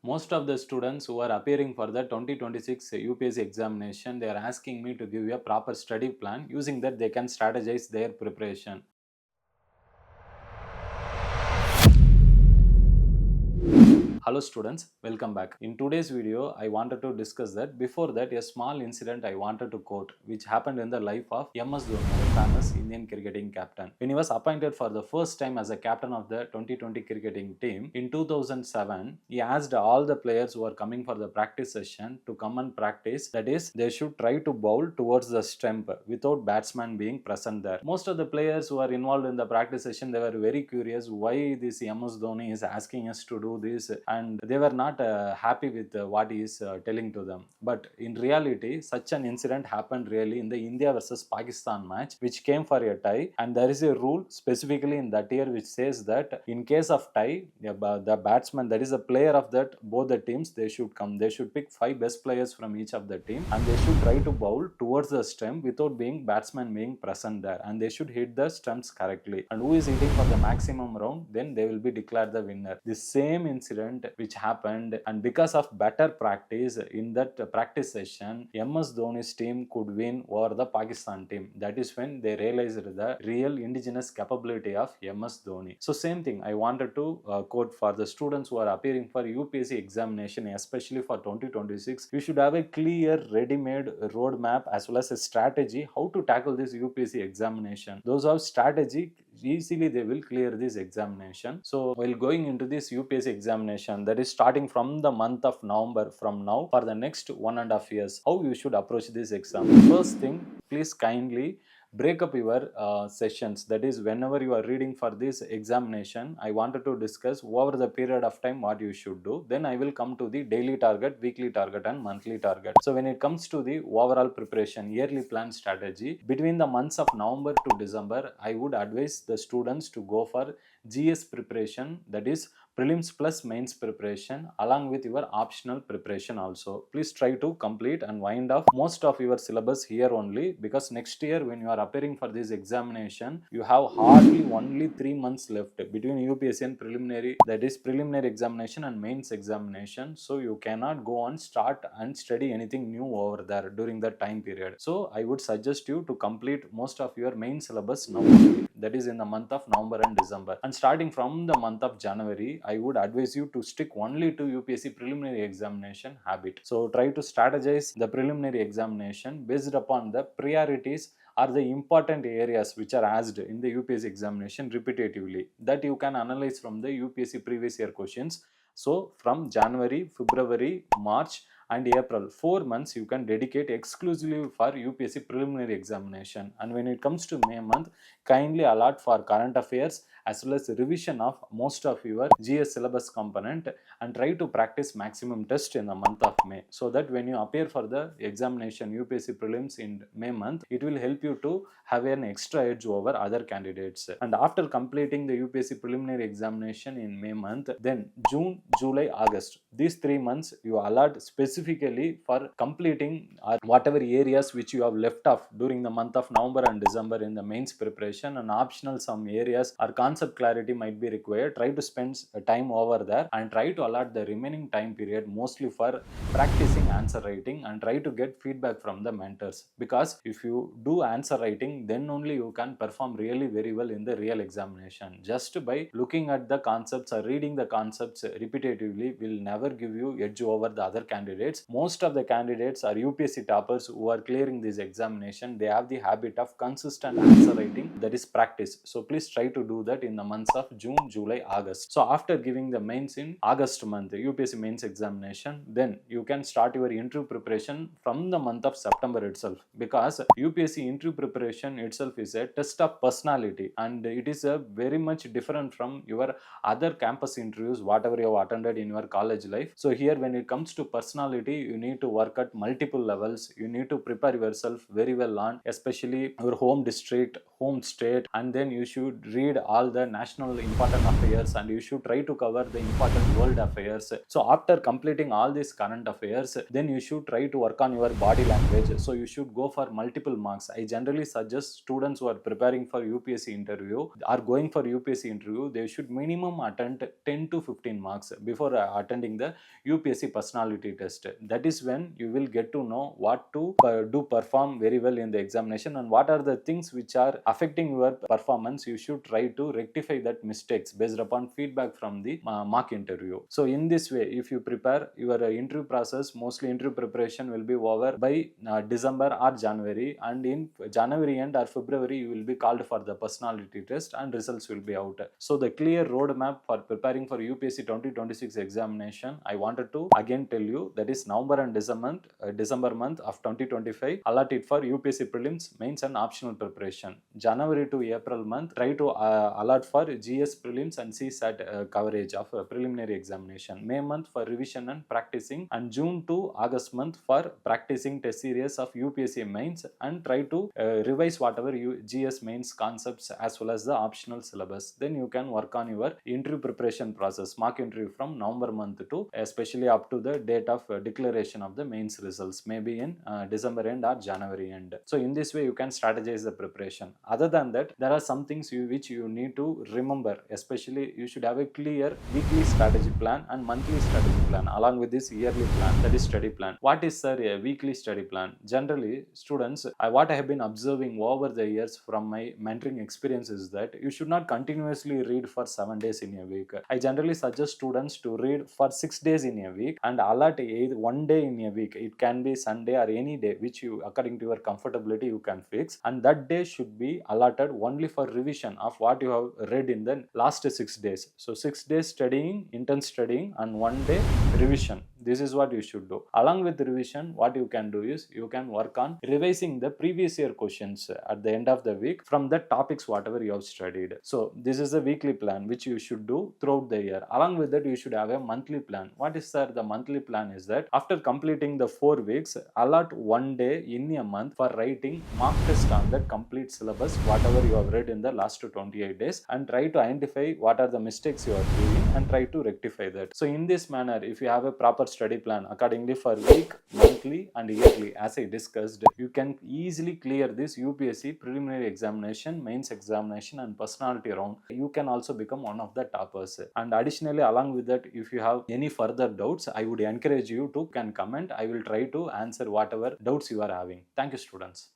Most of the students who are appearing for the 2026 UPSC examination, they are asking me to give you a proper study plan. Using that, they can strategize their preparation. Hello students, welcome back. In today's video, I wanted to discuss that. Before that, a small incident I wanted to quote, which happened in the life of MS Dhoni, the famous Indian cricketing captain. When he was appointed for the first time as a captain of the 2020 cricketing team in 2007, he asked all the players who are coming for the practice session to come and practice. That is, they should try to bowl towards the stump without batsman being present there. Most of the players who are involved in the practice session, they were very curious why this MS Dhoni is asking us to do this, and they were not happy with what he is telling to them. But in reality, such an incident happened really in the India versus Pakistan match, which came for a tie, and there is a rule specifically in that year which says that in case of tie, the batsman, that is a player of that both the teams, they should come. They should pick 5 best players from each of the team, and they should try to bowl towards the stump without being batsman being present there, and they should hit the stumps correctly. And who is hitting for the maximum round, then they will be declared the winner. The same incident which happened, and because of better practice in that practice session, MS Dhoni's team could win over the Pakistan team. That is when they realized the real indigenous capability of MS Dhoni. So same thing I wanted to quote for the students who are appearing for UPSC examination, especially for 2026. You should have a clear ready-made roadmap as well as a strategy how to tackle this UPSC examination. Those who have strategy, easily they will clear this examination. So while going into this UPSC examination, that is starting from the month of November from now for the next 1.5 years, how you should approach this exam. First thing, please kindly break up your sessions. That is, whenever you are reading for this examination, I wanted to discuss over the period of time what you should do. Then I will come to the daily target, weekly target and monthly target. So when it comes to the overall preparation, yearly plan strategy, between the months of November to December, I would advise the students to go for GS preparation, that is prelims plus mains preparation, along with your optional preparation also. Please try to complete and wind off most of your syllabus here only, because next year when you are appearing for this examination, you have hardly only 3 months left between UPSC and preliminary, that is preliminary examination and mains examination. So you cannot go on start and study anything new over there during that time period. So I would suggest you to complete most of your main syllabus now only, that is in the month of November and December. And starting from the month of January, I would advise you to stick only to UPSC preliminary examination habit. So try to strategize the preliminary examination based upon the priorities are the important areas which are asked in the UPSC examination repetitively, that you can analyze from the UPSC previous year questions. So from January, February, March and April, 4 months you can dedicate exclusively for UPSC preliminary examination. And when it comes to May month, kindly allot for current affairs as well as revision of most of your GS syllabus component, and try to practice maximum test in the month of May, so that when you appear for the examination UPSC prelims in May month, it will help you to have an extra edge over other candidates. And after completing the UPSC preliminary examination in May month, then June, July, August, these 3 months you allot specifically for completing whatever areas which you have left off during the month of November and December in the mains preparation. And optional some areas or concept clarity might be required. Try to spend time over there and try to allot the remaining time period mostly for practicing answer writing, and try to get feedback from the mentors, because if you do answer writing, then only you can perform really very well in the real examination. Just by looking at the concepts or reading the concepts repetitively will never give you edge over the other candidates. Most of the candidates are UPSC toppers who are clearing this examination. They have the habit of consistent answer writing, that is practice. So please try to do that in the months of June, July, August. So after giving the mains in August month, UPSC mains examination, then you can start your interview preparation from the month of September itself, because UPSC interview preparation itself is a test of personality, and it is a very much different from your other campus interviews whatever you have attended in your college life. So here when it comes to personality, you need to work at multiple levels. You need to prepare yourself very well on especially your home district, home state, and then you should read all the national important affairs, and you should try to cover the important world affairs. So after completing all these current affairs, then you should try to work on your body language. So you should go for multiple marks. I generally suggest students who are preparing for UPSC interview or going for UPSC interview, they should minimum attempt 10 to 15 marks before attending the UPSC personality test. That is when you will get to know what to do perform very well in the examination, and what are the things which are affecting your performance. You should try to rectify that mistakes based upon feedback from the mock interview. So in this way, if you prepare your interview process, mostly interview preparation will be over by December or January, and in January end or February you will be called for the personality test and results will be out. So the clear roadmap for preparing for UPSC 2026 examination, I wanted to again tell you, that is November and December month of 2025 allotted for UPSC Prelims, Mains and optional preparation. January to April month, try to allot for GS Prelims and CSAT coverage of preliminary examination. May month for revision and practicing, and June to August month for practicing test series of UPSC Mains, and try to revise whatever GS Mains concepts as well as the optional syllabus. Then you can work on your interview preparation process, mock interview from November month to especially up to the date of declaration of the mains results, maybe in December end or January end. So in this way you can strategize the preparation. Other than that, there are some things which you need to remember, especially you should have a clear weekly strategy plan and monthly strategy plan along with this yearly plan, that is study plan. What is, sir, a weekly study plan? Generally, students, what I have been observing over the years from my mentoring experience is that you should not continuously read for 7 days in a week. I generally suggest students to read for 6 days in a week and allot either 1 day in a week. It can be Sunday or any day which you, according to your comfortability, you can fix, and that day should be allotted only for revision of what you have read in the last 6 days. So 6 days studying, intense studying, and 1 day revision. This is what you should do. Along with revision, what you can do is you can work on revising the previous year questions at the end of the week from the topics whatever you have studied. So this is a weekly plan which you should do throughout the year. Along with that, you should have a monthly plan. What is, sir, the monthly plan? Is that after completing the 4 weeks, allot 1 day in a month for writing mock test on that complete syllabus whatever you have read in the last 28 days, and try to identify what are the mistakes you are doing and try to rectify that. So in this manner, if you have a proper study plan accordingly for week, monthly and yearly, as I discussed, you can easily clear this UPSC preliminary examination, mains examination and personality round. You can also become one of the toppers. And additionally, along with that, if you have any further doubts, I would encourage you to can comment. I will try to answer whatever doubts you are having. Thank you, students.